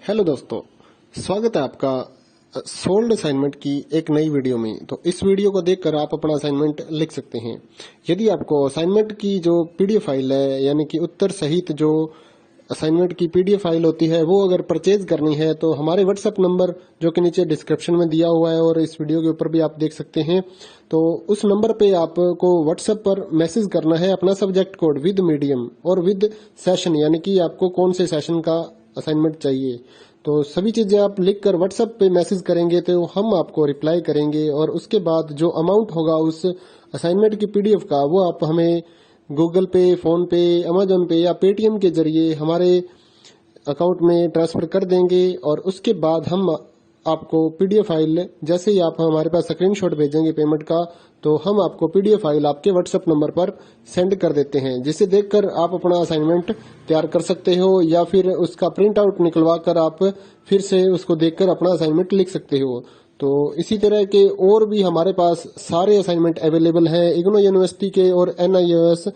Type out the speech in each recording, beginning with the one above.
Hello दोस्तों, स्वागत है आपका सोल्ड असाइनमेंट की एक नई वीडियो में। तो इस वीडियो को देखकर आप अपना असाइनमेंट लिख सकते हैं। यदि आपको असाइनमेंट की जो पीडीएफ फाइल है, यानी कि उत्तर सहित जो असाइनमेंट की पीडीएफ फाइल होती है, वो अगर परचेज करनी है तो हमारे व्हाट्सएप नंबर जो कि नीचे डिस्क्रिप्शन में दिया हुआ है और इस वीडियो के ऊपर भी आप देख सकते हैं, तो उस नंबर पे आपको व्हाट्सएप पर मैसेज करना है अपना सब्जेक्ट कोड विद मीडियम और विद सेशन, यानी कि आपको कौन से सेशन का असाइनमेंट चाहिए। तो सभी चीजें आप लिखकर व्हाट्सएप पे मैसेज करेंगे तो हम आपको रिप्लाई करेंगे और उसके बाद जो अमाउंट होगा उस असाइनमेंट की पीडीएफ का, वो आप हमें गूगल पे, फोन पे, अमेजोन पे या पेटीएम के जरिए हमारे अकाउंट में ट्रांसफर कर देंगे। और उसके बाद हम आपको पीडीएफ फाइल, जैसे ही आप हमारे पास स्क्रीनशॉट भेजेंगे पेमेंट का, तो हम आपको पीडीएफ फाइल आपके व्हाट्सएप नंबर पर सेंड कर देते हैं, जिसे देखकर आप अपना असाइनमेंट तैयार कर सकते हो या फिर उसका प्रिंट आउट निकलवा कर आप फिर से उसको देखकर अपना असाइनमेंट लिख सकते हो। तो इसी तरह के और भी हमारे पास सारे असाइनमेंट अवेलेबल हैं। इग्नो यूनिवर्सिटी के और NIOS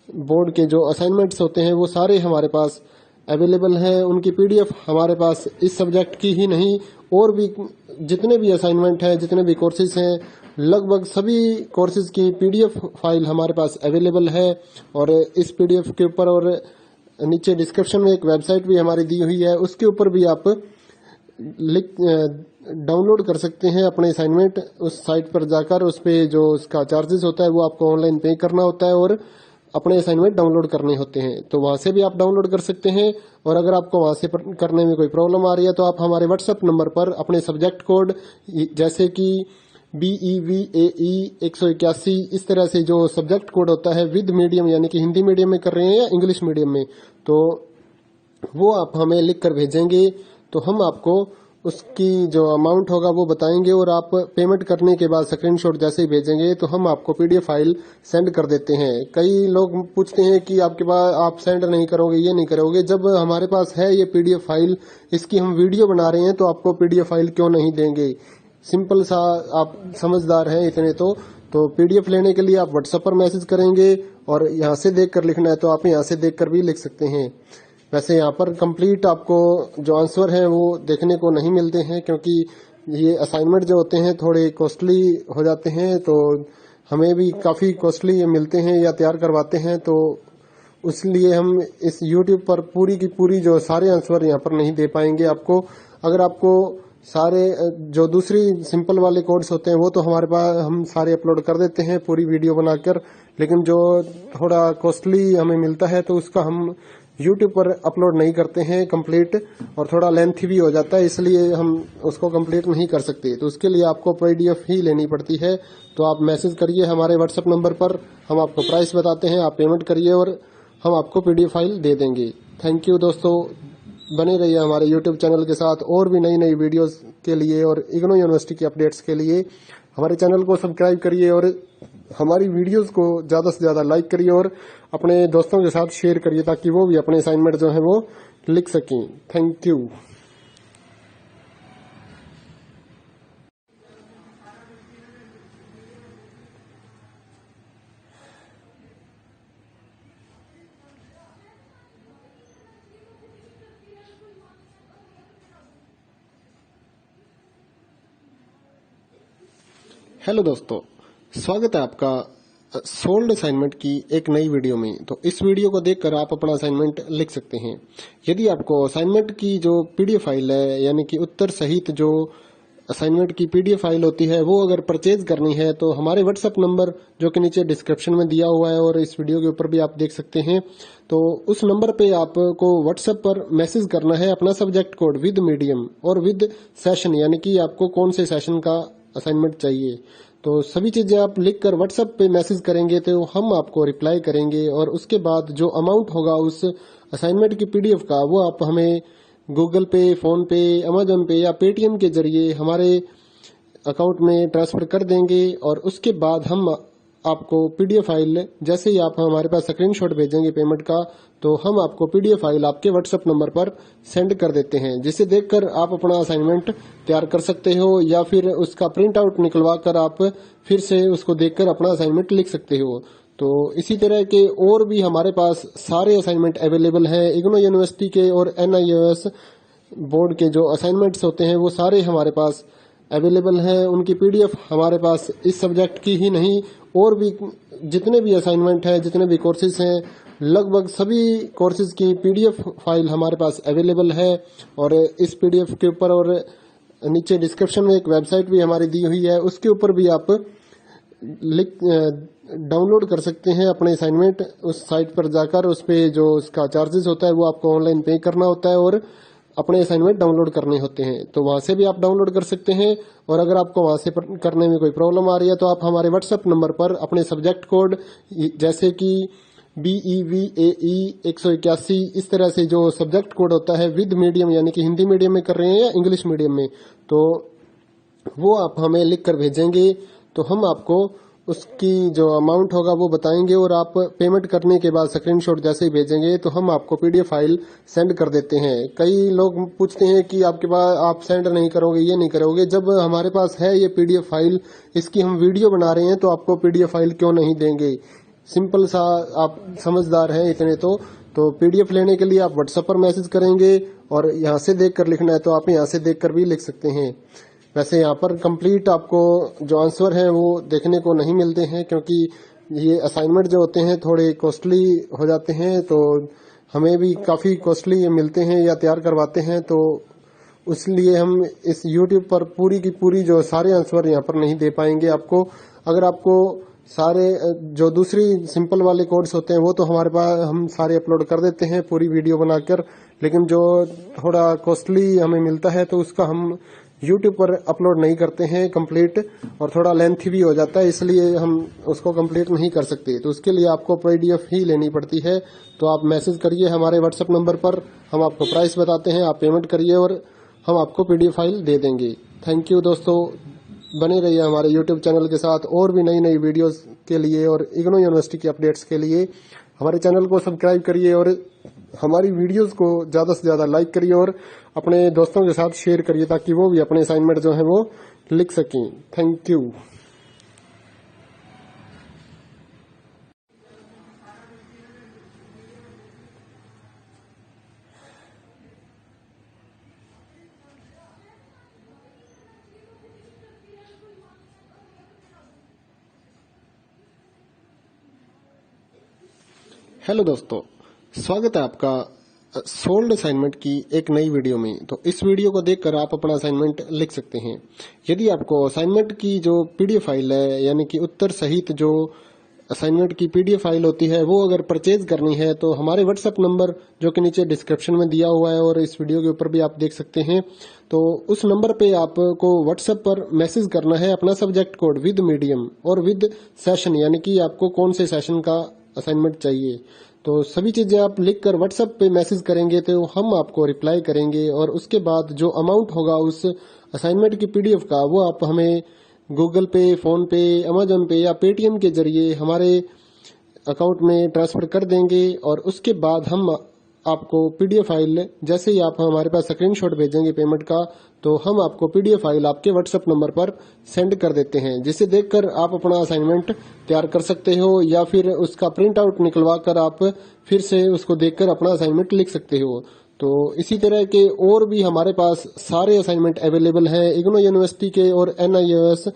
बोर्ड के जो असाइनमेंट्स होते हैं वो सारे हमारे पास अवेलेबल हैं। उनकी पीडीएफ हमारे पास इस सब्जेक्ट की ही नहीं, और भी जितने भी असाइनमेंट हैं, जितने भी कोर्सेज हैं, लगभग सभी कोर्सेज की पीडीएफ फाइल हमारे पास अवेलेबल है। और इस पीडीएफ के ऊपर और नीचे डिस्क्रिप्शन में एक वेबसाइट भी हमारी दी हुई है, उसके ऊपर भी आप डाउनलोड कर सकते हैं अपने असाइनमेंट। उस साइट पर जाकर उस पे जो उसका चार्जेस होता है वो आपको ऑनलाइन पे करना होता है और अपने असाइनमेंट डाउनलोड करने होते हैं। तो वहां से भी आप डाउनलोड कर सकते हैं। और अगर आपको वहां से करने में कोई प्रॉब्लम आ रही है तो आप हमारे व्हाट्सएप नंबर पर अपने सब्जेक्ट कोड, जैसे कि BEVAE 181, इस तरह से जो सब्जेक्ट कोड होता है विद मीडियम, यानी कि हिंदी मीडियम में कर रहे हैं या इंग्लिश मीडियम में, तो वो आप हमें लिख कर भेजेंगे तो हम आपको उसकी जो अमाउंट होगा वो बताएंगे। और आप पेमेंट करने के बाद स्क्रीनशॉट जैसे ही भेजेंगे तो हम आपको पीडीएफ फाइल सेंड कर देते हैं। कई लोग पूछते हैं कि आपके पास आप सेंड नहीं करोगे, ये नहीं करोगे। जब हमारे पास है ये पीडीएफ फाइल, इसकी हम वीडियो बना रहे हैं, तो आपको पीडीएफ फाइल क्यों नहीं देंगे। सिंपल सा, आप समझदार हैं इतने तो पीडीएफ लेने के लिए आप व्हाट्सएप पर मैसेज करेंगे और यहाँ से देख कर लिखना है तो आप यहाँ से देख कर भी लिख सकते हैं। वैसे यहाँ पर कंप्लीट आपको जो आंसर है वो देखने को नहीं मिलते हैं, क्योंकि ये असाइनमेंट जो होते हैं थोड़े कॉस्टली हो जाते हैं, तो हमें भी काफी कॉस्टली मिलते हैं या तैयार करवाते हैं। तो इसलिए हम इस YouTube पर पूरी की पूरी जो सारे आंसर यहाँ पर नहीं दे पाएंगे आपको। अगर आपको सारे जो दूसरी सिंपल वाले कोड्स होते हैं वो तो हमारे पास हम सारे अपलोड कर देते हैं पूरी वीडियो बनाकर, लेकिन जो थोड़ा कॉस्टली हमें मिलता है तो उसका हम YouTube पर अपलोड नहीं करते हैं कंप्लीट, और थोड़ा लेंथी भी हो जाता है, इसलिए हम उसको कंप्लीट नहीं कर सकते। तो उसके लिए आपको पीडीएफ ही लेनी पड़ती है। तो आप मैसेज करिए हमारे व्हाट्सएप नंबर पर, हम आपको प्राइस बताते हैं, आप पेमेंट करिए और हम आपको पीडीएफ फाइल दे देंगे। थैंक यू दोस्तों, बने रहिए हमारे YouTube चैनल के साथ और भी नई नई वीडियोस के लिए और इग्नो यूनिवर्सिटी की अपडेट्स के लिए हमारे चैनल को सब्सक्राइब करिए और हमारी वीडियोस को ज्यादा से ज्यादा लाइक करिए और अपने दोस्तों के साथ शेयर करिए, ताकि वो भी अपने असाइनमेंट जो है वो लिख सकें। Thank you. हेलो दोस्तों, स्वागत है आपका सोल्ड असाइनमेंट की एक नई वीडियो में। तो इस वीडियो को देखकर आप अपना असाइनमेंट लिख सकते हैं। यदि आपको असाइनमेंट की जो पीडीएफ फाइल है, यानी कि उत्तर सहित जो असाइनमेंट की पीडीएफ फाइल होती है, वो अगर परचेज करनी है तो हमारे व्हाट्सएप नंबर जो कि नीचे डिस्क्रिप्शन में दिया हुआ है और इस वीडियो के ऊपर भी आप देख सकते हैं, तो उस नंबर पे आपको व्हाट्सएप पर मैसेज करना है अपना सब्जेक्ट कोड विद मीडियम और विद सेशन, यानी कि आपको कौन से सेशन का असाइनमेंट चाहिए। तो सभी चीजें आप लिखकर व्हाट्सएप पे मैसेज करेंगे तो हम आपको रिप्लाई करेंगे और उसके बाद जो अमाउंट होगा उस असाइनमेंट की पीडीएफ का, वो आप हमें गूगल पे, फोन पे, अमेजोन पे या पेटीएम के जरिए हमारे अकाउंट में ट्रांसफर कर देंगे। और उसके बाद हम आपको पीडीएफ फाइल, जैसे ही आप हमारे पास स्क्रीनशॉट भेजेंगे पेमेंट का, तो हम आपको पीडीएफ फाइल आपके व्हाट्सएप नंबर पर सेंड कर देते हैं, जिसे देखकर आप अपना असाइनमेंट तैयार कर सकते हो या फिर उसका प्रिंट आउट निकलवा कर आप फिर से उसको देखकर अपना असाइनमेंट लिख सकते हो। तो इसी तरह के और भी हमारे पास सारे असाइनमेंट अवेलेबल हैं। इग्नो यूनिवर्सिटी के और NIOS बोर्ड के जो असाइनमेंट्स होते हैं वो सारे हमारे पास अवेलेबल हैं। उनकी पीडीएफ हमारे पास इस सब्जेक्ट की ही नहीं और भी जितने भी असाइनमेंट हैं, जितने भी कोर्सेज हैं, लगभग सभी कोर्सेज की पीडीएफ फाइल हमारे पास अवेलेबल है। और इस पीडीएफ के ऊपर और नीचे डिस्क्रिप्शन में एक वेबसाइट भी हमारी दी हुई है, उसके ऊपर भी आप डाउनलोड कर सकते हैं अपने असाइनमेंट। उस साइट पर जाकर उस पे जो उसका चार्जेस होता है वो आपको ऑनलाइन पे करना होता है और अपने असाइनमेंट डाउनलोड करने होते हैं, तो वहां से भी आप डाउनलोड कर सकते हैं। और अगर आपको वहां से करने में कोई प्रॉब्लम आ रही है तो आप हमारे व्हाट्सएप नंबर पर अपने सब्जेक्ट कोड जैसे कि BEVAE 181 इस तरह से जो सब्जेक्ट कोड होता है विद मीडियम यानी कि हिंदी मीडियम में कर रहे हैं या इंग्लिश मीडियम में, तो वो आप हमें लिख कर भेजेंगे तो हम आपको उसकी जो अमाउंट होगा वो बताएंगे और आप पेमेंट करने के बाद स्क्रीनशॉट जैसे ही भेजेंगे तो हम आपको पीडीएफ फाइल सेंड कर देते हैं। कई लोग पूछते हैं कि आपके पास आप सेंड नहीं करोगे, ये नहीं करोगे। जब हमारे पास है ये पीडीएफ फाइल, इसकी हम वीडियो बना रहे हैं तो आपको पीडीएफ फाइल क्यों नहीं देंगे। सिंपल सा, आप समझदार हैं इतने तो पीडीएफ लेने के लिए आप व्हाट्सएप पर मैसेज करेंगे और यहाँ से देख कर लिखना है तो आप यहाँ से देख कर भी लिख सकते हैं। वैसे यहाँ पर कंप्लीट आपको जो आंसर है वो देखने को नहीं मिलते हैं क्योंकि ये असाइनमेंट जो होते हैं थोड़े कॉस्टली हो जाते हैं, तो हमें भी काफ़ी कॉस्टली ये मिलते हैं या तैयार करवाते हैं, तो इसलिए हम इस यूट्यूब पर पूरी की पूरी जो सारे आंसर यहाँ पर नहीं दे पाएंगे आपको। अगर आपको सारे जो दूसरी सिंपल वाले कोड्स होते हैं वो तो हमारे पास हम सारे अपलोड कर देते हैं पूरी वीडियो बनाकर, लेकिन जो थोड़ा कॉस्टली हमें मिलता है तो उसका हम यूट्यूब पर अपलोड नहीं करते हैं कंप्लीट, और थोड़ा लेंथी भी हो जाता है इसलिए हम उसको कंप्लीट नहीं कर सकते। तो उसके लिए आपको पीडीएफ ही लेनी पड़ती है। तो आप मैसेज करिए हमारे व्हाट्सएप नंबर पर, हम आपको प्राइस बताते हैं, आप पेमेंट करिए और हम आपको पीडीएफ फाइल दे देंगे। थैंक यू दोस्तों, बने रहिए हमारे यूट्यूब चैनल के साथ और भी नई नई वीडियोस के लिए और इग्नू यूनिवर्सिटी की अपडेट्स के लिए हमारे चैनल को सब्सक्राइब करिए और हमारी वीडियोस को ज़्यादा से ज़्यादा लाइक करिए और अपने दोस्तों के साथ शेयर करिए ताकि वो भी अपने असाइनमेंट जो है वो लिख सकें। Thank you. हेलो दोस्तों, स्वागत है आपका सोल्ड असाइनमेंट की एक नई वीडियो में। तो इस वीडियो को देखकर आप अपना असाइनमेंट लिख सकते हैं। यदि आपको असाइनमेंट की जो पीडीएफ फाइल है यानी कि उत्तर सहित जो असाइनमेंट की पीडीएफ फाइल होती है वो अगर परचेज करनी है तो हमारे व्हाट्सएप नंबर जो कि नीचे डिस्क्रिप्शन में दिया हुआ है और इस वीडियो के ऊपर भी आप देख सकते हैं, तो उस नंबर पे आपको व्हाट्सएप पर मैसेज करना है अपना सब्जेक्ट कोड विद मीडियम और विद सेशन यानी कि आपको कौन से सेशन का असाइनमेंट चाहिए। तो सभी चीजें आप लिखकर व्हाट्सएप पे मैसेज करेंगे तो हम आपको रिप्लाई करेंगे और उसके बाद जो अमाउंट होगा उस असाइनमेंट की पीडीएफ का वो आप हमें गूगल पे, फोन पे, अमेजन पे या पेटीएम के जरिए हमारे अकाउंट में ट्रांसफर कर देंगे। और उसके बाद हम आपको पीडीएफ फाइल जैसे ही आप हमारे पास स्क्रीनशॉट भेजेंगे पेमेंट का, तो हम आपको पीडीएफ फाइल आपके व्हाट्सएप नंबर पर सेंड कर देते हैं, जिसे देखकर आप अपना असाइनमेंट तैयार कर सकते हो या फिर उसका प्रिंट आउट निकलवा कर आप फिर से उसको देखकर अपना असाइनमेंट लिख सकते हो। तो इसी तरह के और भी हमारे पास सारे असाइनमेंट अवेलेबल हैं। इग्नू यूनिवर्सिटी के और NIOS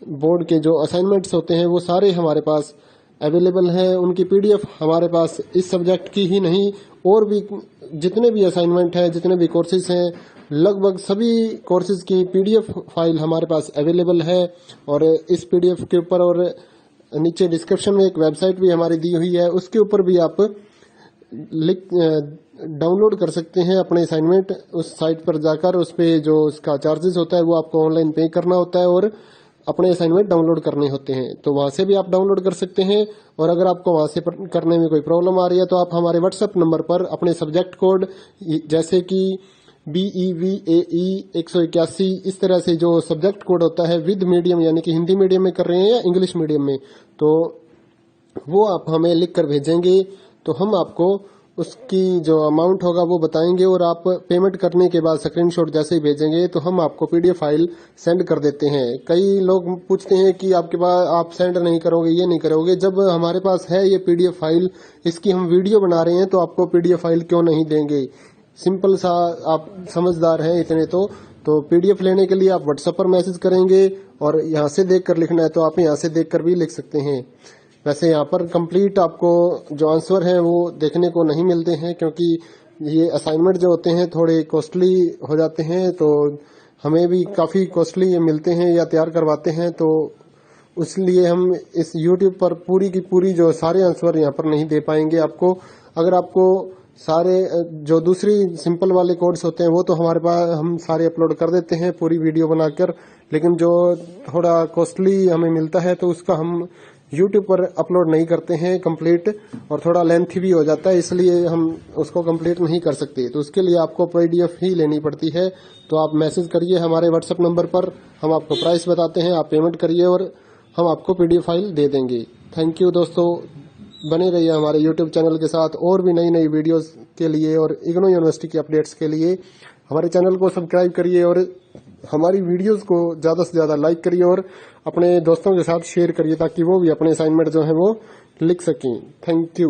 बोर्ड के जो असाइनमेंट्स होते हैं वो सारे हमारे पास अवेलेबल हैं। उनकी पीडीएफ हमारे पास इस सब्जेक्ट की ही नहीं और भी जितने भी असाइनमेंट हैं, जितने भी कोर्सेज हैं, लगभग सभी कोर्सेज की पीडीएफ फाइल हमारे पास अवेलेबल है। और इस पीडीएफ के ऊपर और नीचे डिस्क्रिप्शन में एक वेबसाइट भी हमारी दी हुई है, उसके ऊपर भी आप डाउनलोड कर सकते हैं अपने असाइनमेंट। उस साइट पर जाकर उस पे जो उसका चार्जेस होता है वो आपको ऑनलाइन पे करना होता है और अपने असाइनमेंट डाउनलोड करने होते हैं, तो वहां से भी आप डाउनलोड कर सकते हैं। और अगर आपको वहां से करने में कोई प्रॉब्लम आ रही है तो आप हमारे व्हाट्सएप नंबर पर अपने सब्जेक्ट कोड जैसे कि BEVAE 181 इस तरह से जो सब्जेक्ट कोड होता है विद मीडियम यानी कि हिंदी मीडियम में कर रहे हैं या इंग्लिश मीडियम में, तो वो आप हमें लिख कर भेजेंगे तो हम आपको उसकी जो अमाउंट होगा वो बताएंगे और आप पेमेंट करने के बाद स्क्रीनशॉट जैसे ही भेजेंगे तो हम आपको पीडीएफ फाइल सेंड कर देते हैं। कई लोग पूछते हैं कि आपके पास आप सेंड नहीं करोगे, ये नहीं करोगे। जब हमारे पास है ये पीडीएफ फाइल, इसकी हम वीडियो बना रहे हैं तो आपको पीडीएफ फाइल क्यों नहीं देंगे। सिंपल सा, आप समझदार हैं इतने तो पीडीएफ लेने के लिए आप व्हाट्सएप पर मैसेज करेंगे और यहाँ से देख कर लिखना है तो आप यहाँ से देख कर भी लिख सकते हैं। वैसे यहाँ पर कंप्लीट आपको जो आंसर है वो देखने को नहीं मिलते हैं, क्योंकि ये असाइनमेंट जो होते हैं थोड़े कॉस्टली हो जाते हैं, तो हमें भी काफ़ी कॉस्टली ये मिलते हैं या तैयार करवाते हैं, तो इसलिए हम इस YouTube पर पूरी की पूरी जो सारे आंसर यहाँ पर नहीं दे पाएंगे आपको। अगर आपको सारे जो दूसरी सिंपल वाले कोड्स होते हैं वो तो हमारे पास हम सारे अपलोड कर देते हैं पूरी वीडियो बनाकर, लेकिन जो थोड़ा कॉस्टली हमें मिलता है तो उसका हम YouTube पर अपलोड नहीं करते हैं कंप्लीट, और थोड़ा लेंथी भी हो जाता है, इसलिए हम उसको कंप्लीट नहीं कर सकते। तो उसके लिए आपको PDF ही लेनी पड़ती है। तो आप मैसेज करिए हमारे व्हाट्सएप नंबर पर, हम आपको प्राइस बताते हैं, आप पेमेंट करिए और हम आपको PDF फाइल दे देंगे। थैंक यू दोस्तों, बने रहिए हमारे YouTube चैनल के साथ और भी नई नई वीडियोस के लिए और इग्नू यूनिवर्सिटी के अपडेट्स के लिए हमारे चैनल को सब्सक्राइब करिए और हमारी वीडियोस को ज़्यादा से ज़्यादा लाइक करिए और अपने दोस्तों के साथ शेयर करिए ताकि वो भी अपने असाइनमेंट जो है वो लिख सकें। Thank you.